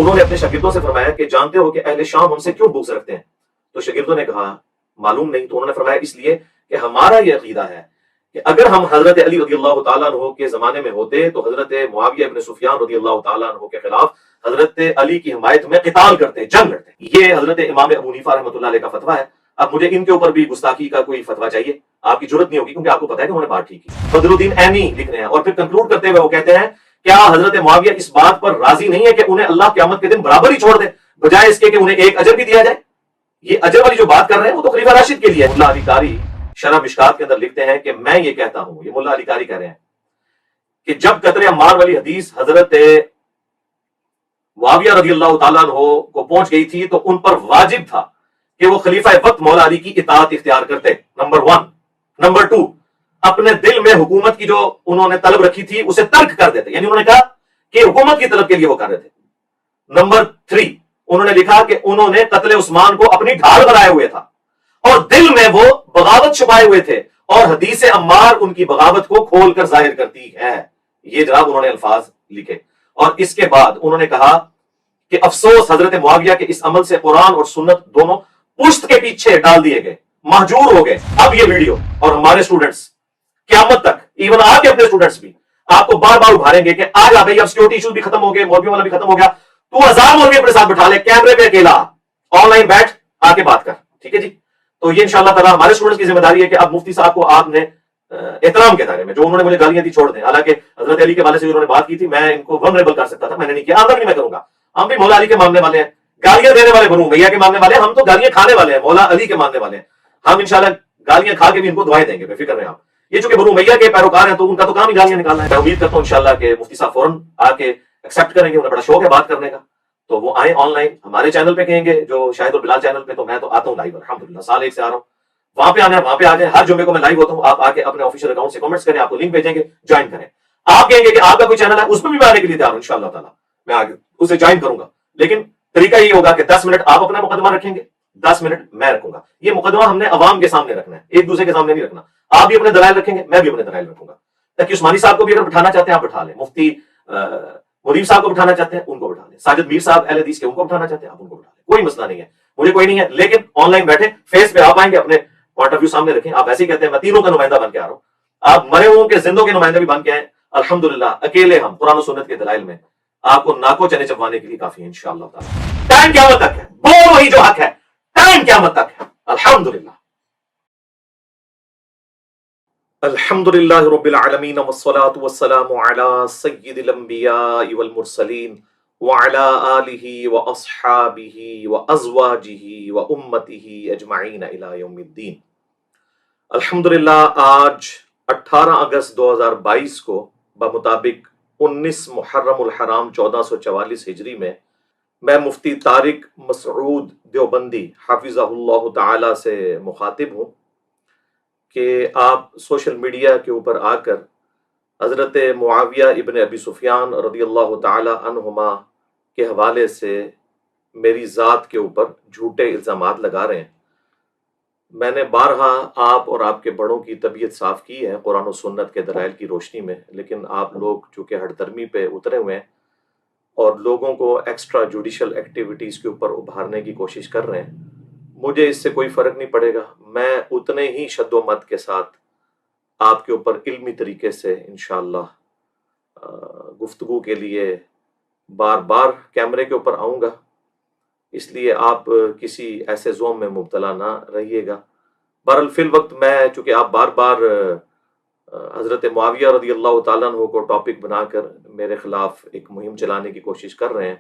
انہوں نے اپنے شاگردوں سے فرمایا کہ جانتے ہو کہ اہل شام ہم سے کیوں بغض رکھتے ہیں؟ تو شاگردوں نے کہا معلوم نہیں. تو انہوں نے فرمایا اس لیے کہ ہمارا یہ عقیدہ ہے کہ اگر ہم حضرت علی رضی اللہ تعالیٰ عنہ کے زمانے میں ہوتے تو حضرت معاویہ ابن سفیان رضی اللہ تعالیٰ عنہ کے خلاف حضرت علی کی حمایت میں قتال کرتے، جنگ لڑتے. یہ حضرت امام ابو حنیفہ رحمۃ اللہ علیہ کا فتویٰ ہے. اب مجھے ان کے اوپر بھی گستاخی کا کوئی فتویٰ چاہیے، آپ کی ضرورت نہیں ہوگی کیونکہ آپ کو پتا ہے کہ انہوں نے بات ٹھیک کی. بدر الدین عینی لکھ رہے ہیں اور پھر کنکلوڈ کرتے ہوئے وہ کہتے ہیں کیا حضرت معاویہ اس بات پر راضی نہیں ہے کہ انہیں اللہ قیامت کے دن برابر ہی چھوڑ دے بجائے اس کے کہ انہیں ایک اجر بھی دیا جائے؟ یہ اجر والی جو بات کر رہے ہیں وہ تو خلیفہ راشد کے لیے ہے. ملا علی قاری شرح مشکات کے اندر لکھتے ہیں کہ میں یہ کہتا ہوں، یہ ملا علی قاری کہہ رہے ہیں کہ جب قطر عمار والی حدیث حضرت معاویہ رضی اللہ تعالیٰ عنہ کو پہنچ گئی تھی تو ان پر واجب تھا کہ وہ خلیفہ وقت مولا علی کی اطاعت اختیار کرتے، نمبر 1. نمبر 2، اپنے دل میں حکومت کی جو انہوں نے طلب رکھی تھی اسے ترک کر دیتے، یعنی انہوں نے کہا کہ حکومت کی طلب کے لیے وہ کر رہے تھے. نمبر 3، انہوں نے لکھا کہ انہوں نے قتل عثمان کو اپنی ڈھال بنائے ہوئے تھا اور دل میں وہ بغاوت چھپائے ہوئے تھے اور حدیث عمار ان کی بغاوت کو کھول کر ظاہر کرتی ہے. یہ جناب انہوں نے الفاظ لکھے. اور اس کے بعد انہوں نے کہا کہ افسوس حضرت معاویہ کے اس عمل سے قرآن اور سنت دونوں پشت کے پیچھے ڈال دیے گئے، مہجور ہو گئے. اب یہ ویڈیو اور ہمارے اسٹوڈنٹس قیامت تک، ایون آپ کے اپنے اسٹوڈنٹس بھی آپ کو بار بار ابھاریں گے کہ آج آپ اب سیکورٹی ایشوز بھی ختم ہو گئے، مولویوں والا بھی ختم ہو گیا، تو 1000 مولوی اپنے ساتھ بٹھا لے، کیمرے پہ اکیلا آن لائن بیٹھ آ کے بات کر. ٹھیک ہے جی؟ تو یہ انشاءاللہ تعالیٰ ہمارے اسٹوڈنٹس کی ذمہ داری ہے کہ اب مفتی صاحب کو آپ نے احترام کے دائرے میں جو انہوں نے مجھے گالیاں دی چھوڑ دیں. حالانکہ حضرت علی کے والے سے انہوں نے بات کی تھی، میں ان کو ونریبل کر سکتا تھا، میں نے نہیں کیا، آمدہ بھی میں کروں گا. ہم بھی مولا علی کے ماننے والے ہیں، گالیاں دینے والے بنو میاں کے ماننے والے ہیں، ہم تو گالیاں کھانے والے ہیں، مولا علی کے ماننے والے ہیں. ہم انشاءاللہ گالیاں کھا کے بھی ان کو دعائیں دیں گے، بے فکر رہیں آپ. یہ چونکہ بنو میاں کے پیروکار ہیں تو ان کا تو کام ہی گالیاں نکالنا ہے. میں امید کرتا ہوں انشاءاللہ کہ مفتی صاحب فوراً آ کے ایکسیپٹ کریں گے، انہیں بڑا شوق ہے بات کرنے کا، تو وہ آئیں آن لائن ہمارے چینل پہ کہیں گے جو شاہد اور بلال چینل پہ. تو میں تو آتا ہوں لائیو الحمدللہ، سال 1 سے آ رہا ہوں. وہاں پہ آنا ہے وہاں پہ آ جائیں، ہر جمعے کو میں لائیو ہوتا ہوں. آپ آ کے اپنے آفیشیل اکاؤنٹ سے کمنٹس کریں، آپ کو لنک بھیجیں گے، جوائن کریں. آپ کہیں گے کہ آپ کا کوئی چینل ہے اس میں بھی میں آنے کے لیے تیار ہوں انشاءاللہ تعالیٰ، میں آگے اسے جوائن کروں گا. لیکن طریقہ یہ ہوگا کہ 10 منٹ آپ اپنا مقدمہ رکھیں گے، 10 منٹ میں رکھوں گا. یہ مقدمہ ہم نے عوام کے سامنے رکھنا ہے، ایک دوسرے کے سامنے نہیں رکھنا. آپ بھی اپنے دلائل رکھیں گے، میں بھی اپنے دلائل رکھوں گا، تاکہ عثمانی صاحب کو بھی اگر بٹھانا چاہتے ہیں آپ بٹھا لیں، مفتی مریم صاحب کو بٹھانا چاہتے ہیں ان کو بٹھا لیں، ساجد میر صاحب اہل حدیث کے ان کو بٹھانا چاہتے ہیں آپ ان کو بٹھا لیں، کوئی مسئلہ نہیں ہے، مجھے کوئی نہیں ہے. لیکن آن لائن بیٹھے فیس پہ آپ آئیں گے، اپنے پوائنٹ آف ویو سامنے رکھیں. آپ ایسے ہی کہتے ہیں میں تینوں کا نمائندہ بن کے آ رہا ہوں، آپ مرے ہوں کے زندوں کے نمائندہ بھی بن کے آئیں. الحمدللہ اکیلے ہم قرآن و سنت کے دلائل میں آپ کو ناکو چنے چبوانے کے لیے کافی ہے انشاءاللہ تعالی. ٹائم قیامت تک ہے، وہ وہی جو حق ہے، ٹائم قیامت تک ہے. الحمدللہ الحمدللہ رب العالمین والصلاة والسلام علی سید الانبیاء والمرسلین وعلی آلہ واصحابہ وازواجہ وامتہ اجمعین الی یوم الدین. الحمدللہ آج 18 اگست 2022 کو بمطابق 19 محرم الحرام 1444 ہجری میں مفتی طارق مسعود دیوبندی حافظہ اللہ تعالی سے مخاطب ہوں کہ آپ سوشل میڈیا کے اوپر آ کر حضرت معاویہ ابن ابی سفیان رضی اللہ تعالی عنہما کے حوالے سے میری ذات کے اوپر جھوٹے الزامات لگا رہے ہیں. میں نے بارہا آپ اور آپ کے بڑوں کی طبیعت صاف کی ہے قرآن و سنت کے دلائل کی روشنی میں، لیکن آپ لوگ چونکہ ہٹ درمی پہ اترے ہوئے ہیں اور لوگوں کو ایکسٹرا جوڈیشل ایکٹیویٹیز کے اوپر ابھارنے کی کوشش کر رہے ہیں. مجھے اس سے کوئی فرق نہیں پڑے گا، میں اتنے ہی شد و مت کے ساتھ آپ کے اوپر علمی طریقے سے انشاءاللہ گفتگو کے لیے بار بار کیمرے کے اوپر آؤں گا. اس لیے آپ کسی ایسے زوم میں مبتلا نہ رہیے گا. بہرحال فی الوقت میں چونکہ آپ بار بار حضرت معاویہ رضی اللہ تعالیٰ عنہ کو ٹاپک بنا کر میرے خلاف ایک مہم چلانے کی کوشش کر رہے ہیں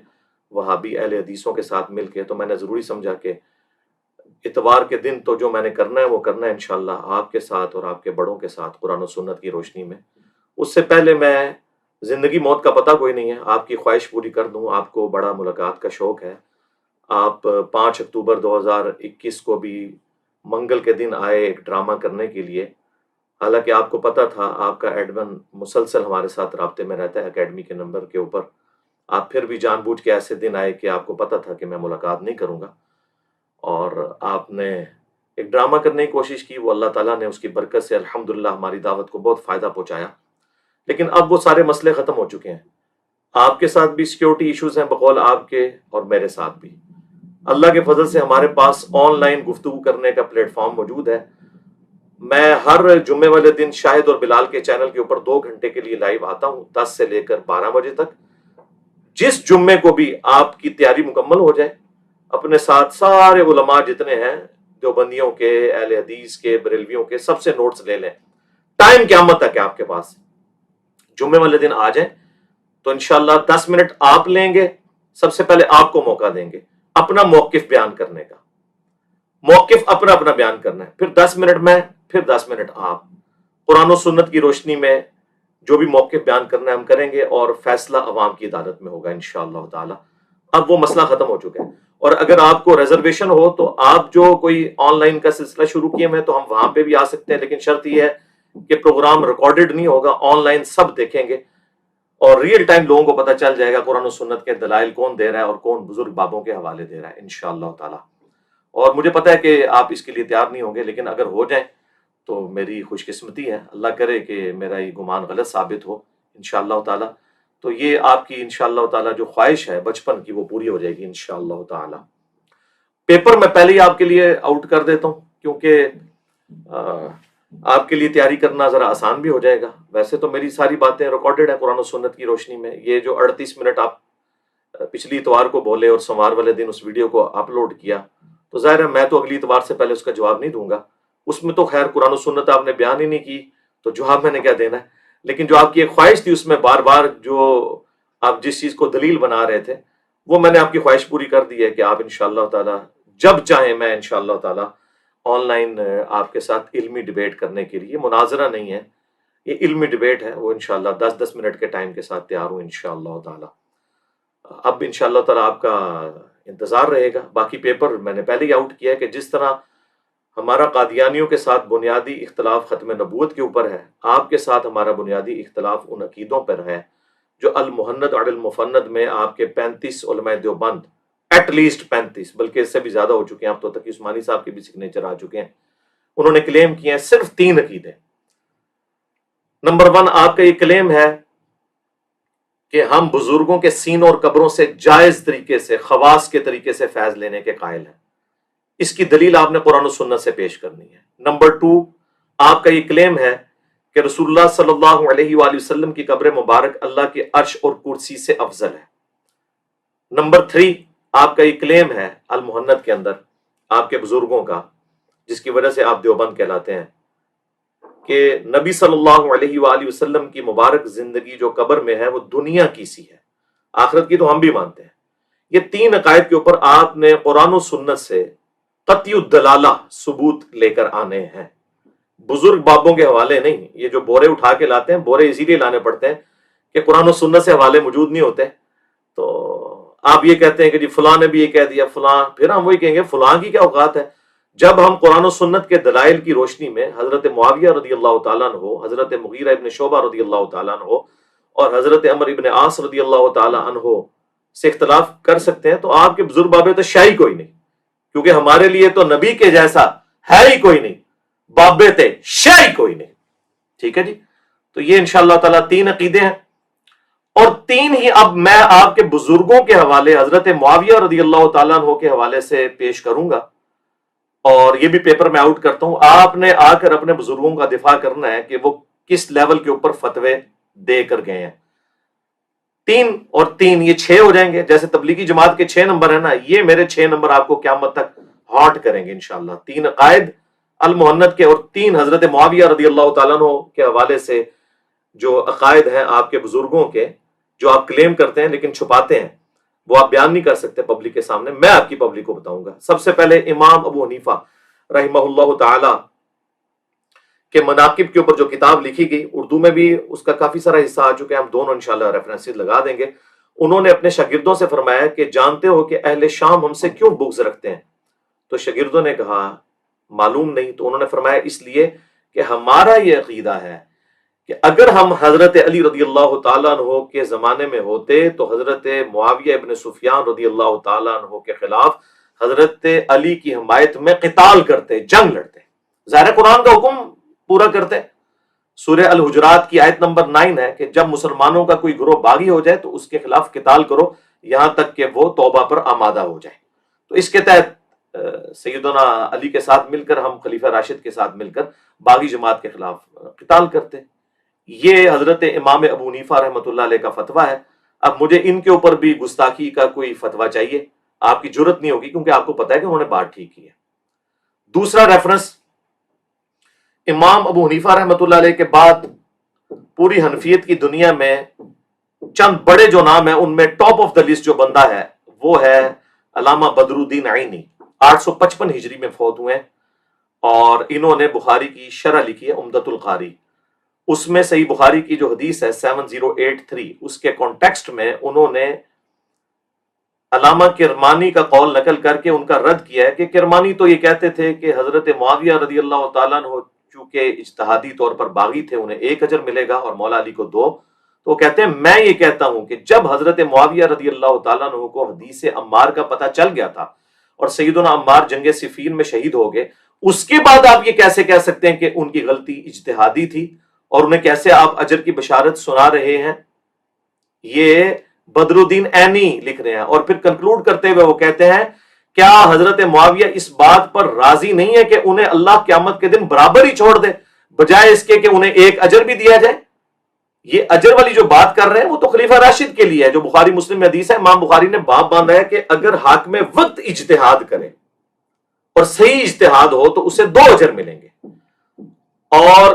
وہابی اہل حدیثوں کے ساتھ مل کے، تو میں نے ضروری سمجھا کہ اتوار کے دن تو جو میں نے کرنا ہے وہ کرنا ہے انشاءاللہ آپ کے ساتھ اور آپ کے بڑوں کے ساتھ قرآن و سنت کی روشنی میں. اس سے پہلے میں زندگی موت کا پتہ کوئی نہیں ہے، آپ کی خواہش پوری کر دوں. آپ کو بڑا ملاقات کا شوق ہے، آپ 5 اکتوبر 2021 کو بھی منگل کے دن آئے ایک ڈرامہ کرنے کے لیے. حالانکہ آپ کو پتہ تھا، آپ کا ایڈمن مسلسل ہمارے ساتھ رابطے میں رہتا ہے اکیڈمی کے نمبر کے اوپر. آپ پھر بھی جان بوجھ کے ایسے دن آئے کہ آپ کو پتہ تھا کہ میں ملاقات نہیں کروں گا، اور آپ نے ایک ڈرامہ کرنے کی کوشش کی. وہ اللہ تعالیٰ نے اس کی برکت سے الحمدللہ ہماری دعوت کو بہت فائدہ پہنچایا. لیکن اب وہ سارے مسئلے ختم ہو چکے ہیں. آپ کے ساتھ بھی سیکیورٹی ایشوز ہیں بقول آپ کے، اور میرے ساتھ بھی۔ اللہ کے فضل سے ہمارے پاس آن لائن گفتگو کرنے کا پلیٹ فارم موجود ہے۔ میں ہر جمعے والے دن شاہد اور بلال کے چینل کے اوپر 2 گھنٹے کے لیے لائیو آتا ہوں، 10 سے لے کر 12 بجے تک۔ جس جمعے کو بھی آپ کی تیاری مکمل ہو جائے، اپنے ساتھ سارے علماء جتنے ہیں، دیوبندیوں کے، اہل حدیث کے، بریلویوں کے، سب سے نوٹس لے لیں۔ ٹائم قیامت تک ہے آپ کے پاس۔ جمعے والے دن آ جائیں تو انشاءاللہ 10 منٹ آپ لیں گے، سب سے پہلے آپ کو موقع دیں گے اپنا موقف بیان کرنے کا۔ موقف اپنا اپنا بیان کرنا ہے، پھر 10 منٹ میں، پھر 10 منٹ آپ۔ قرآن و سنت کی روشنی میں جو بھی موقف بیان کرنا ہے ہم کریں گے، اور فیصلہ عوام کی عدالت میں ہوگا انشاءاللہ تعالی۔ اب وہ مسئلہ ختم ہو چکا ہے، اور اگر آپ کو ریزرویشن ہو تو آپ جو کوئی آن لائن کا سلسلہ شروع کیے ہیں تو ہم وہاں پہ بھی آ سکتے ہیں، لیکن شرط یہ ہے کہ پروگرام ریکارڈڈ نہیں ہوگا، آن لائن سب دیکھیں گے، اور ریئل ٹائم لوگوں کو پتہ چل جائے گا قرآن و سنت کے دلائل کون دے رہا ہے اور کون بزرگ بابوں کے حوالے دے رہا ہے انشاءاللہ تعالی۔ اور مجھے پتہ ہے کہ آپ اس کے لیے تیار نہیں ہوں گے، لیکن اگر ہو جائیں تو میری خوش قسمتی ہے، اللہ کرے کہ میرا یہ گمان غلط ثابت ہو انشاءاللہ تعالی۔ تو یہ آپ کی انشاءاللہ تعالی جو خواہش ہے بچپن کی، وہ پوری ہو جائے گی انشاءاللہ تعالی۔ پیپر میں پہلے ہی آپ کے لیے آؤٹ کر دیتا ہوں، کیونکہ آپ کے لیے تیاری کرنا ذرا آسان بھی ہو جائے گا۔ ویسے تو میری ساری باتیں ریکارڈڈ ہیں قرآن و سنت کی روشنی میں۔ یہ جو 38 منٹ آپ پچھلی اتوار کو بولے اور سوموار والے دن اس ویڈیو کو اپلوڈ کیا، تو ظاہر ہے میں تو اگلی اتوار سے پہلے اس کا جواب نہیں دوں گا۔ اس میں تو خیر قرآن و سنت آپ نے بیان ہی نہیں کی، تو جواب میں نے کیا دینا ہے۔ لیکن جو آپ کی ایک خواہش تھی، اس میں بار بار جو آپ جس چیز کو دلیل بنا رہے تھے، وہ میں نے آپ کی خواہش پوری کر دی ہے کہ آپ انشاءاللہ تعالی جب چاہیں، میں انشاءاللہ تعالی آن لائن آپ کے ساتھ علمی ڈیبیٹ کرنے کے لیے، مناظرہ نہیں ہے، یہ علمی ڈیبیٹ ہے، وہ انشاءاللہ 10-10 منٹ کے ٹائم کے ساتھ تیار ہوں انشاءاللہ تعالی۔ اب انشاءاللہ تعالی آپ کا انتظار رہے گا۔ باقی پیپر میں نے پہلے ہی آؤٹ کیا ہے کہ جس طرح ہمارا قادیانیوں کے ساتھ بنیادی اختلاف ختم نبوت کے اوپر ہے، آپ کے ساتھ ہمارا بنیادی اختلاف ان عقیدوں پر ہے جو المحند اور المفند میں آپ کے 35 علماء دیوبند، ایٹ لیسٹ 35 بلکہ اس سے بھی زیادہ ہو چکے ہیں، اب تو تقی عثمانی صاحب کے بھی سگنیچر آ چکے ہیں، انہوں نے کلیم کیے ہیں صرف 3 عقیدے۔ نمبر 1 آپ کا یہ کلیم ہے کہ ہم بزرگوں کے سینوں اور قبروں سے جائز طریقے سے، خواص کے طریقے سے فیض لینے کے قائل ہیں۔ اس کی دلیل آپ نے قرآن و سنت سے پیش کرنی ہے۔ نمبر 2 آپ کا یہ کلیم ہے کہ رسول اللہ صلی اللہ علیہ وآلہ وسلم کی قبر مبارک اللہ کے عرش اور کرسی سے افضل ہے۔ نمبر 3 آپ کا یہ کلیم ہے المحند کے اندر آپ کے بزرگوں کا، جس کی وجہ سے آپ دیوبند کہلاتے ہیں، کہ نبی صلی اللہ علیہ وآلہ وسلم کی مبارک زندگی جو قبر میں ہے وہ دنیا کی سی ہے، آخرت کی تو ہم بھی مانتے ہیں۔ یہ 3 عقائد کے اوپر آپ نے قرآن و سنت سے قطعی الدلالہ ثبوت لے کر آنے ہیں، بزرگ بابوں کے حوالے نہیں۔ یہ جو بورے اٹھا کے لاتے ہیں، بورے اسی لیے لانے پڑتے ہیں کہ قرآن و سنت سے حوالے موجود نہیں ہوتے، تو آپ یہ کہتے ہیں کہ جی فلاں نے بھی یہ کہہ دیا، فلاں، پھر ہم وہی کہیں گے فلاں کی کیا اوقات ہے۔ جب ہم قرآن و سنت کے دلائل کی روشنی میں حضرت معاویہ رضی اللہ تعالیٰ عنہ، حضرت مغیرہ ابن شعبہ رضی اللہ تعالیٰ عنہ اور حضرت عمر ابن عاص رضی اللہ تعالیٰ عنہ سے اختلاف کر سکتے ہیں، تو آپ کے بزرگ بابے تو شاہی کوئی نہیں، کیونکہ ہمارے لیے تو نبی کے جیسا ہے ہی کوئی نہیں، بابے تھے شاہی کوئی نہیں۔ ٹھیک ہے جی، تو یہ انشاءاللہ تعالیٰ 3 عقیدے ہیں، اور 3 ہی اب میں آپ کے بزرگوں کے حوالے حضرت معاویہ رضی اللہ تعالیٰ عنہ کے حوالے سے پیش کروں گا، اور یہ بھی پیپر میں آؤٹ کرتا ہوں۔ آپ نے آ کر اپنے بزرگوں کا دفاع کرنا ہے کہ وہ کس لیول کے اوپر فتوے دے کر گئے ہیں۔ 3 اور 3 یہ 6 ہو جائیں گے، جیسے تبلیغی جماعت کے 6 نمبر ہیں نا، یہ میرے 6 نمبر آپ کو قیامت تک ہانٹ کریں گے انشاءاللہ۔ 3 عقائد المحند کے اور 3 حضرت معاویہ رضی اللہ تعالیٰ عنہ کے حوالے سے جو عقائد ہیں آپ کے بزرگوں کے، جو آپ کلیم کرتے ہیں لیکن چھپاتے ہیں، وہ آپ بیان نہیں کر سکتے پبلک کے سامنے، میں آپ کی پبلک کو بتاؤں گا۔ سب سے پہلے امام ابو حنیفہ رحمہ اللہ تعالی کے مناقب کے اوپر جو کتاب لکھی گئی، اردو میں بھی اس کا کافی سارا حصہ آ چکا ہے، ہم دونوں انشاءاللہ ریفرنسز لگا دیں گے۔ انہوں نے اپنے شاگردوں سے فرمایا کہ جانتے ہو کہ اہل شام ہم سے کیوں بغض رکھتے ہیں؟ تو شاگردوں نے کہا معلوم نہیں۔ تو انہوں نے فرمایا اس لیے کہ ہمارا یہ عقیدہ ہے کہ اگر ہم حضرت علی رضی اللہ تعالیٰ عنہ کے زمانے میں ہوتے تو حضرت معاویہ ابن سفیان رضی اللہ تعالیٰ عنہ کے خلاف حضرت علی کی حمایت میں قتال کرتے، جنگ لڑتے، ظاہر قرآن کا حکم پورا کرتے، سورہ الحجرات کی آیت نمبر 9 ہے کہ جب مسلمانوں کا کوئی گروہ باغی ہو جائے تو اس کے خلاف قتال کرو یہاں تک کہ وہ توبہ پر آمادہ ہو جائے. تو اس کے تحت سیدنا علی کے ساتھ مل کر ہم خلیفہ راشد کے ساتھ مل کر باغی جماعت کے خلاف قتال کرتے. یہ حضرت امام ابو حنیفہ رحمۃ اللہ علیہ کا فتویٰ ہے. اب مجھے ان کے اوپر بھی گستاخی کا کوئی فتویٰ چاہیے، آپ کی جرت نہیں ہوگی کیونکہ آپ کو پتا ہے کہ انہوں نے بات ٹھیک کی ہے. دوسرا ریفرنس، امام ابو حنیفہ رحمۃ اللہ علیہ کے بعد پوری حنفیت کی دنیا میں چند بڑے جو نام ہیں ان میں ٹاپ آف دا لسٹ جو بندہ ہے وہ ہے علامہ بدر الدین عینی. 855 ہجری میں فوت ہوئے ہیں اور انہوں نے بخاری کی شرح لکھی ہے عمدۃ القاری. اس میں صحیح بخاری کی جو حدیث ہے 7083 اس کے کانٹیکسٹ میں انہوں نے علامہ کرمانی کا قول نقل کر کے ان کا رد کیا ہے کہ کرمانی تو یہ کہتے تھے کہ حضرت معاویہ رضی اللہ تعالیٰ عنہ چونکہ اجتہادی طور پر باغی تھے انہیں 1 اجر ملے گا اور مولا علی کو 2. تو وہ کہتے ہیں میں یہ کہتا ہوں کہ جب حضرت معاویہ رضی اللہ تعالیٰ عنہ کو حدیث عمار کا پتہ چل گیا تھا اور سیدنا عمار جنگ صفین میں شہید ہو گئے، اس کے بعد آپ یہ کیسے کہہ سکتے ہیں کہ ان کی غلطی اجتہادی تھی اور انہیں کیسے آپ اجر کی بشارت سنا رہے ہیں؟ یہ بدر الدین عینی لکھ رہے ہیں. اور پھر کنکلوڈ کرتے ہوئے وہ کہتے ہیں کیا حضرت معاویہ اس بات پر راضی نہیں ہے کہ انہیں اللہ قیامت کے دن برابر ہی چھوڑ دے بجائے اس کے کہ انہیں 1 اجر بھی دیا جائے؟ یہ اجر والی جو بات کر رہے ہیں وہ تو خلیفہ راشد کے لیے ہے جو بخاری مسلم میں حدیث ہے. امام بخاری نے باب باندھا ہے کہ اگر حاکم وقت اجتہاد کرے اور صحیح اجتہاد ہو تو اسے 2 اجر ملیں گے اور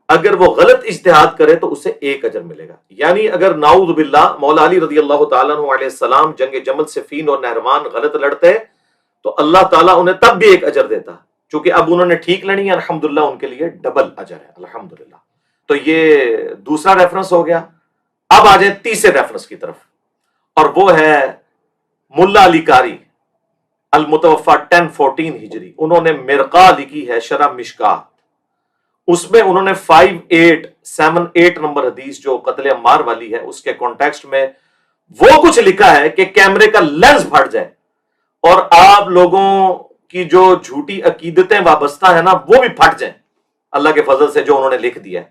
اگر وہ غلط اجتہاد کرے تو اسے 1 اجر ملے گا. یعنی اگر نعوذ باللہ مولا علی رضی اللہ تعالیٰ عنہ علیہ السلام جنگ جمل صفین اور نہروان غلط لڑتے تو اللہ تعالیٰ انہیں تب بھی 1 اجر دیتا، چونکہ اب انہوں نے ٹھیک لڑی ہے الحمدللہ ان کے لیے ڈبل اجر ہے الحمدللہ. تو یہ دوسرا ریفرنس ہو گیا. اب آ جائیں تیسرے ریفرنس کی طرف اور وہ ہے ملا علی قاری المتوفا 1014 ہجری. انہوں نے مرقہ لکھی ہے شرح مشکات. اس میں انہوں نے 5878 نمبر حدیث جو قتل عمار والی ہے اس کے کانٹیکسٹ میں وہ کچھ لکھا ہے کہ کیمرے کا لینس پھٹ جائے اور آپ لوگوں کی جو جھوٹی عقیدتیں وابستہ ہیں نا وہ بھی پھٹ جائیں اللہ کے فضل سے جو انہوں نے لکھ دیا ہے.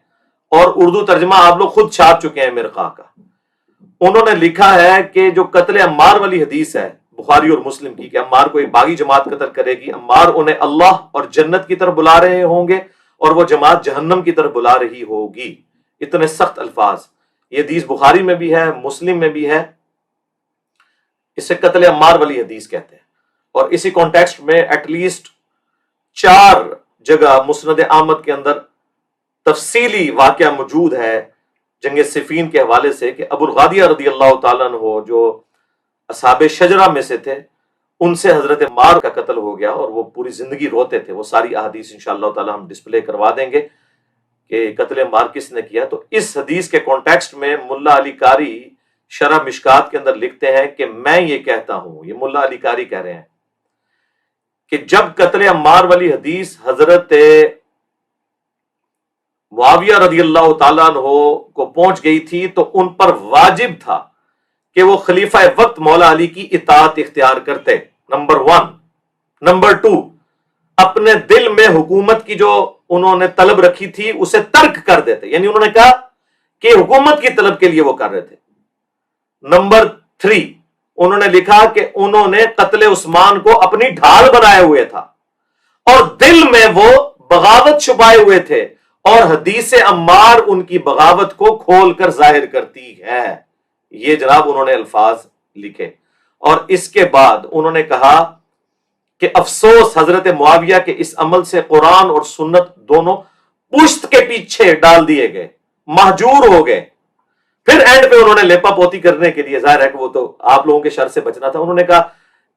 اور اردو ترجمہ آپ لوگ خود چھاپ چکے ہیں مرقہ کا. انہوں نے لکھا ہے کہ جو قتل عمار والی حدیث ہے بخاری اور مسلم کی کہ عمار کو ایک باغی جماعت قتل کرے گی، عمار انہیں اللہ اور جنت کی طرف بلا رہے ہوں گے اور وہ جماعت جہنم کی طرف بلا رہی ہوگی. اتنے سخت الفاظ. یہ حدیث بخاری میں بھی ہے مسلم میں بھی ہے. اسے قتل عمار والی حدیث کہتے ہیں. اور اسی کانٹیکسٹ میں ایٹ لیسٹ 4 جگہ مسند احمد کے اندر تفصیلی واقعہ موجود ہے جنگ صفین کے حوالے سے کہ ابو الغادیہ رضی اللہ تعالیٰ عنہ جو اصحاب شجرہ میں سے تھے ان سے حضرت عمار کا قتل ہو گیا اور وہ پوری زندگی روتے تھے. وہ ساری احادیث انشاءاللہ تعالی ہم ڈسپلے کروا دیں گے کہ قتل عمار کس نے کیا. تو اس حدیث کے کانٹیکسٹ میں ملا علی قاری شرح مشکات کے اندر لکھتے ہیں کہ میں یہ کہتا ہوں، یہ ملا علی قاری کہہ رہے ہیں کہ جب قتل عمار والی حدیث حضرت معاویہ رضی اللہ تعالیٰ عنہ کو پہنچ گئی تھی تو ان پر واجب تھا کہ وہ خلیفہ وقت مولا علی کی اطاعت اختیار کرتے. نمبر 1. نمبر 2, اپنے دل میں حکومت کی جو انہوں نے طلب رکھی تھی اسے ترک کر دیتے. یعنی انہوں نے کہا کہ حکومت کی طلب کے لیے وہ کر رہے تھے. نمبر 3, انہوں نے لکھا کہ انہوں نے قتل عثمان کو اپنی ڈھال بنائے ہوئے تھا اور دل میں وہ بغاوت چھپائے ہوئے تھے اور حدیث عمار ان کی بغاوت کو کھول کر ظاہر کرتی ہے. یہ جناب انہوں نے الفاظ لکھے. اور اس کے بعد انہوں نے کہا کہ افسوس حضرت معاویہ کے اس عمل سے قرآن اور سنت دونوں پشت کے پیچھے ڈال دیے گئے، مہجور ہو گئے. پھر اینڈ پہ انہوں نے لیپا پوتی کرنے کے لیے، ظاہر ہے کہ وہ تو آپ لوگوں کے شر سے بچنا تھا، انہوں نے کہا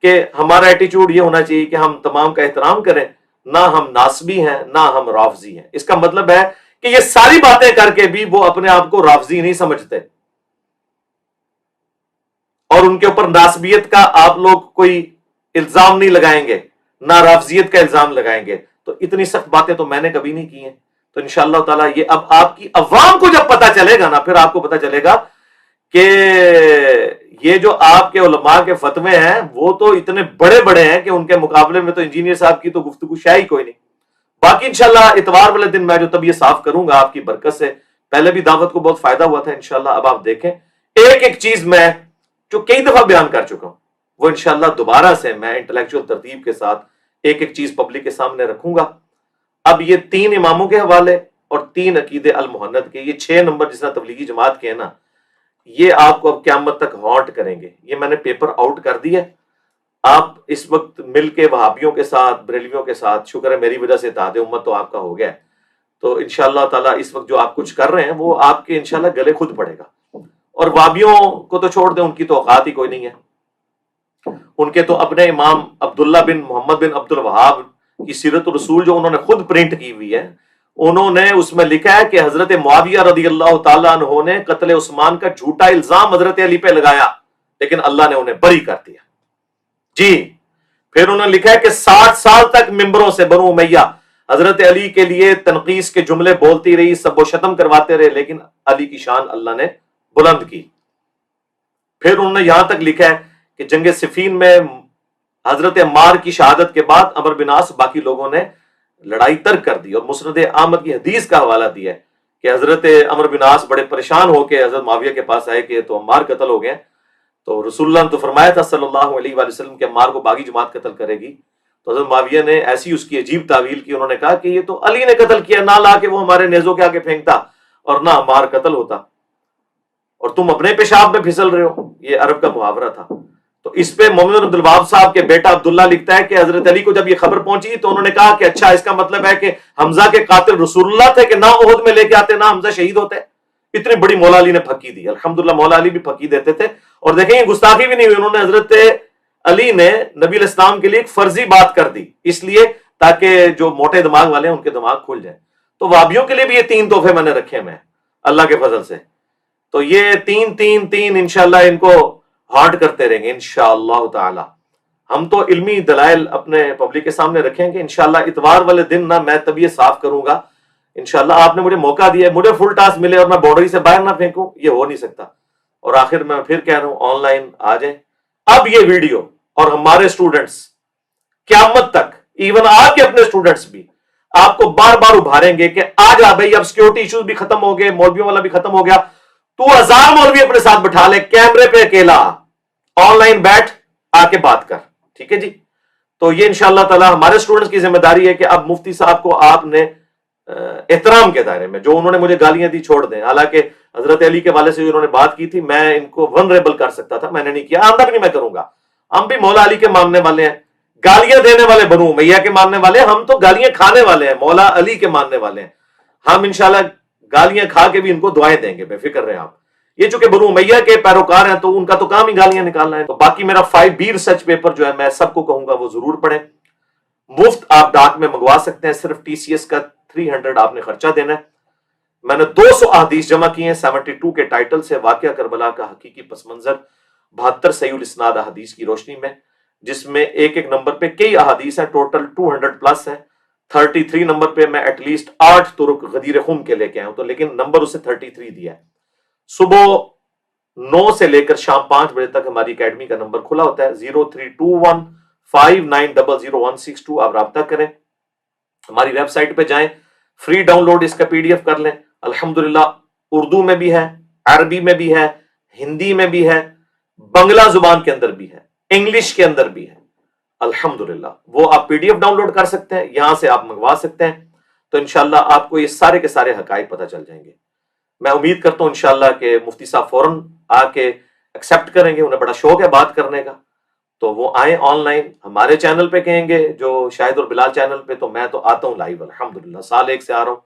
کہ ہمارا ایٹیچیوڈ یہ ہونا چاہیے کہ ہم تمام کا احترام کریں، نہ ہم ناسبی ہیں نہ ہم رافضی ہیں. اس کا مطلب ہے کہ یہ ساری باتیں کر کے بھی وہ اپنے آپ کو رافضی نہیں سمجھتے اور ان کے اوپر ناسبیت کا آپ لوگ کوئی الزام نہیں لگائیں گے، نہ رافضیت کا الزام لگائیں گے. تو اتنی سخت باتیں تو میں نے کبھی نہیں کی ہیں. تو انشاءاللہ تعالیٰ یہ اب آپ کی عوام کو جب پتا چلے گا نا، پھر آپ کو پتا چلے گا کہ یہ جو آپ کے علماء کے فتوے ہیں وہ تو اتنے بڑے بڑے ہیں کہ ان کے مقابلے میں تو انجینئر صاحب کی تو گفتگو شاہی کوئی نہیں. باقی انشاءاللہ اتوار والے دن میں جو طبیعت صاف کروں گا آپ کی برکت سے، پہلے بھی دعوت کو بہت فائدہ ہوا تھا انشاءاللہ، اب آپ دیکھیں ایک ایک چیز میں جو کئی دفعہ بیان کر چکا ہوں وہ انشاءاللہ دوبارہ سے میں انٹلیکچوئل ترتیب کے ساتھ ایک ایک چیز پبلک کے سامنے رکھوں گا۔ اب یہ 3 اماموں کے حوالے اور 3 عقیدے المحند کے، یہ 6 نمبر جس طرح تبلیغی جماعت کے ہیں نا، یہ آپ کو اب قیامت تک ہانٹ کریں گے۔ یہ میں نے پیپر آؤٹ کر دیا، آپ اس وقت مل کے وہابیوں کے ساتھ، بریلویوں کے ساتھ، شکر ہے میری وجہ سے اتحاد امت تو آپ کا ہو گیا ہے، تو انشاءاللہ تعالیٰ اس وقت جو آپ کچھ کر رہے ہیں وہ آپ کے انشاءاللہ گلے خود پڑے گا۔ اور وہابیوں کو تو چھوڑ دیں، ان کی تو اوقات ہی کوئی نہیں ہے، ان کے تو اپنے امام عبداللہ بن محمد بن عبد الوہاب کی سیرت الرسول جو انہوں نے خود پرنٹ کی ہوئی ہے، انہوں نے اس میں لکھا ہے کہ حضرت معاویہ رضی اللہ تعالیٰ عنہ نے قتل عثمان کا جھوٹا الزام حضرت علی پہ لگایا، لیکن اللہ نے انہیں بری کر دیا۔ جی پھر انہوں نے لکھا ہے کہ 60 سال تک ممبروں سے بنو امیہ حضرت علی کے لیے تنقیص کے جملے بولتی رہی، سب و شتم کرواتے رہے، لیکن علی کی شان اللہ نے بلند کی۔ پھر انہوں نے یہاں تک لکھا ہے کہ جنگ صفین میں حضرت عمار کی شہادت کے بعد عمرو بن عاص باقی لوگوں نے لڑائی ترک کر دی، اور مسند احمد کی حدیث کا حوالہ دیا ہے کہ حضرت عمرو بن عاص بڑے پریشان ہو کے حضرت معاویہ کے پاس آئے کہ تو عمار قتل ہو گئے، تو رسول اللہ نے تو فرمایا تھا صلی اللہ علیہ وآلہ وسلم کہ عمار کو باغی جماعت قتل کرے گی، تو حضرت معاویہ نے ایسی اس کی عجیب تعویل کی، انہوں نے کہا کہ یہ تو علی نے قتل کیا، نہ لا کے وہ ہمارے نیزوں کے آگے پھینکتا اور نہ عمار قتل ہوتا، اور تم اپنے پیشاب میں پھسل رہے ہو۔ یہ عرب کا محاورہ تھا۔ تو اس پہ محمد بن عبد الوہاب صاحب کے بیٹا عبداللہ لکھتا ہے کہ حضرت علی کو جب یہ خبر پہنچی تو انہوں نے کہا کہ اچھا اس کا مطلب ہے کہ حمزہ کے قاتل رسول اللہ تھے کہ نہ احد میں لے کے آتے نہ حمزہ شہید ہوتے۔ اتنی بڑی مولا علی نے پھکی دی، الحمدللہ مولا علی بھی پھکی دیتے تھے، اور دیکھیں یہ گستاخی بھی نہیں ہوئی، انہوں نے حضرت علی نے نبی علیہ السلام کے لیے ایک فرضی بات کر دی، اس لیے تاکہ جو موٹے دماغ والے ہیں ان کے دماغ کھل جائیں۔ تو وہابیوں کے لیے بھی یہ 3 تحفے میں نے رکھے میں اللہ کے فضل سے، تو یہ 3 انشاءاللہ ان کو ہارڈ کرتے رہیں گے انشاءاللہ تعالی۔ ہم تو علمی دلائل اپنے پبلک کے سامنے رکھیں گے انشاءاللہ۔ اتوار والے دن نہ میں طبیعت صاف کروں گا انشاءاللہ، آپ نے مجھے موقع دیا ہے، مجھے فل ٹاسک ملے اور میں باؤنڈری سے باہر نہ پھینکوں، یہ ہو نہیں سکتا۔ اور آخر میں پھر کہہ رہا ہوں آن لائن آ جائیں۔ اب یہ ویڈیو اور ہمارے اسٹوڈنٹس قیامت تک، ایون آپ کے اپنے اسٹوڈنٹس بھی آپ کو بار بار ابھاریں گے کہ آ جا بھائی، اب سیکورٹی ایشوز بھی ختم ہو گئے، مولویوں والا بھی ختم ہو گیا، تو 1000 مولوی اپنے ساتھ بٹھا لے، کیمرے پہ اکیلا آن لائن بیٹھ آ کے بات کر، ٹھیک ہے جی۔ تو یہ انشاءاللہ تعالی ہمارے اسٹوڈنٹس کی ذمہ داری ہے کہ اب مفتی صاحب کو آپ نے احترام کے دائرے میں، جو انہوں نے مجھے گالیاں دی چھوڑ دیں، حالانکہ حضرت علی کے والے سے انہوں نے بات کی تھی، میں ان کو ونریبل کر سکتا تھا، میں نے نہیں کیا، آمدہ بھی نہیں میں کروں گا۔ ہم بھی مولا علی کے ماننے والے ہیں، گالیاں دینے والے بنو امیہ کے ماننے والے ہیں، ہم تو گالیاں کھانے والے ہیں، مولا علی کے ماننے والے ہیں، ہم انشاءاللہ گالیاں کھا کے بھی ان کو دعائیں دیں گے، بے فکر رہیں آپ۔ یہ چونکہ بنو امیہ کے پیروکار ہیں تو ان کا تو کام ہی گالیاں نکالنا ہے۔ تو باقی میرا 5B ریسرچ پیپر جو ہے میں سب کو کہوں گا وہ ضرور پڑھیں، مفت آپ ڈاک میں منگوا سکتے ہیں، صرف TCS کا 300 آپ نے خرچہ دینا ہے۔ میں نے 200 احادیث جمع کی ہیں 72 کے ٹائٹل سے، واقعہ کربلا کا حقیقی پس منظر، 72 صحیح الاسناد احادیث کی روشنی میں، جس میں ایک ایک نمبر پہ کئی احادیث ہیں، ٹوٹل 200 پلس ہیں۔ 33 نمبر پہ میں ایٹ لیسٹ 8 طرق غدیر خم کے لے کے آیا ہوں، تو لیکن نمبر اسے 33 دیا ہے۔ صبح 9 سے لے کر شام 5 بجے تک ہماری اکیڈمی کا نمبر کھلا ہوتا ہے، 032159000162، آپ رابطہ کریں، ہماری ویب سائٹ پہ جائیں، فری ڈاؤن لوڈ اس کا PDF کر لیں۔ الحمدللہ اردو میں بھی ہے، عربی میں بھی ہے، ہندی میں بھی ہے، بنگلہ زبان کے اندر بھی ہے، انگلش کے اندر بھی ہے، الحمدللہ وہ آپ PDF ڈاؤن لوڈ کر سکتے ہیں، یہاں سے آپ منگوا سکتے ہیں۔ تو انشاءاللہ آپ کو یہ سارے کے سارے حقائق پتہ چل جائیں گے۔ میں امید کرتا ہوں انشاءاللہ کہ مفتی صاحب فوراً آ کے ایکسیپٹ کریں گے، انہیں بڑا شوق ہے بات کرنے کا، تو وہ آئیں آن لائن، ہمارے چینل پہ کہیں گے جو شاہد اور بلال چینل پہ، تو میں تو آتا ہوں لائیو الحمدللہ، سال 1 سے آ رہا ہوں،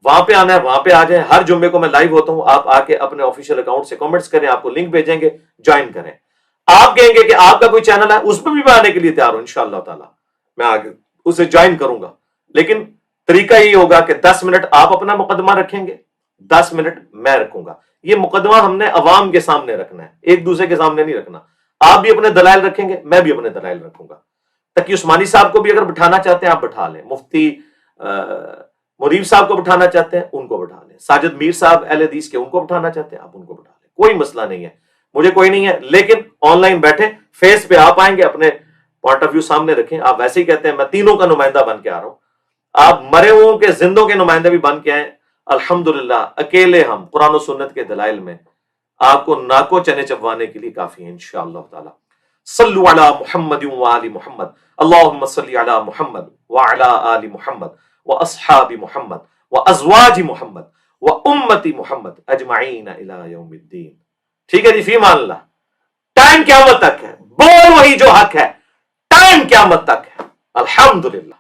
وہاں پہ آنا ہے وہاں پہ آ جائیں، ہر جمعے کو میں لائیو ہوتا ہوں، آپ آ کے اپنے آفیشیل اکاؤنٹ سے کامنٹس کریں، آپ کو لنک بھیجیں گے، جوائن کریں۔ آپ کہیں گے کہ آپ کا کوئی چینل ہے، اس پہ بھی میں آنے کے لیے تیار ہوں انشاءاللہ تعالی، میں آگے اسے جوائن کروں گا، لیکن طریقہ یہی ہوگا کہ 10 منٹ آپ اپنا مقدمہ رکھیں گے، 10 منٹ میں رکھوں گا۔ یہ مقدمہ ہم نے عوام کے سامنے رکھنا ہے، ایک دوسرے کے سامنے نہیں رکھنا۔ آپ بھی اپنے دلائل رکھیں گے، میں بھی اپنے دلائل رکھوں گا۔ تقی عثمانی صاحب کو بھی اگر بٹھانا چاہتے ہیں آپ بٹھا لیں، مفتی مریم صاحب کو بٹھانا چاہتے ہیں ان کو بٹھا لیں، ساجد میر صاحب اہل حدیث کے ان کو بٹھانا چاہتے ہیں آپ ان کو بٹھا لیں، کوئی مسئلہ نہیں ہے، مجھے کوئی نہیں ہے، لیکن آن لائن بیٹھیں، فیس پہ آپ آئیں گے، اپنے پوائنٹ آف ویو سامنے رکھیں۔ آپ ویسے ہی کہتے ہیں میں تینوں کا نمائندہ بن کے آ رہا ہوں، آپ مرے ہوں کے زندوں کے نمائندے بھی بن کے آئیں، الحمدللہ اکیلے ہم قرآن و سنت کے دلائل میں آپ کو ناکو چنے چبوانے کے لیے کافی ہیں انشاءاللہ تعالی۔ صلو علی محمد وآل محمد، اللہم صلی علی محمد وعلی آل محمد واصحاب محمد وازواج محمد وامت محمد اجمعین الی یوم الدین۔ ٹھیک ہے جی، فی مان اللہ۔ ٹائم قیامت تک ہے، بول وہی جو حق ہے، ٹائم قیامت تک ہے، الحمدللہ۔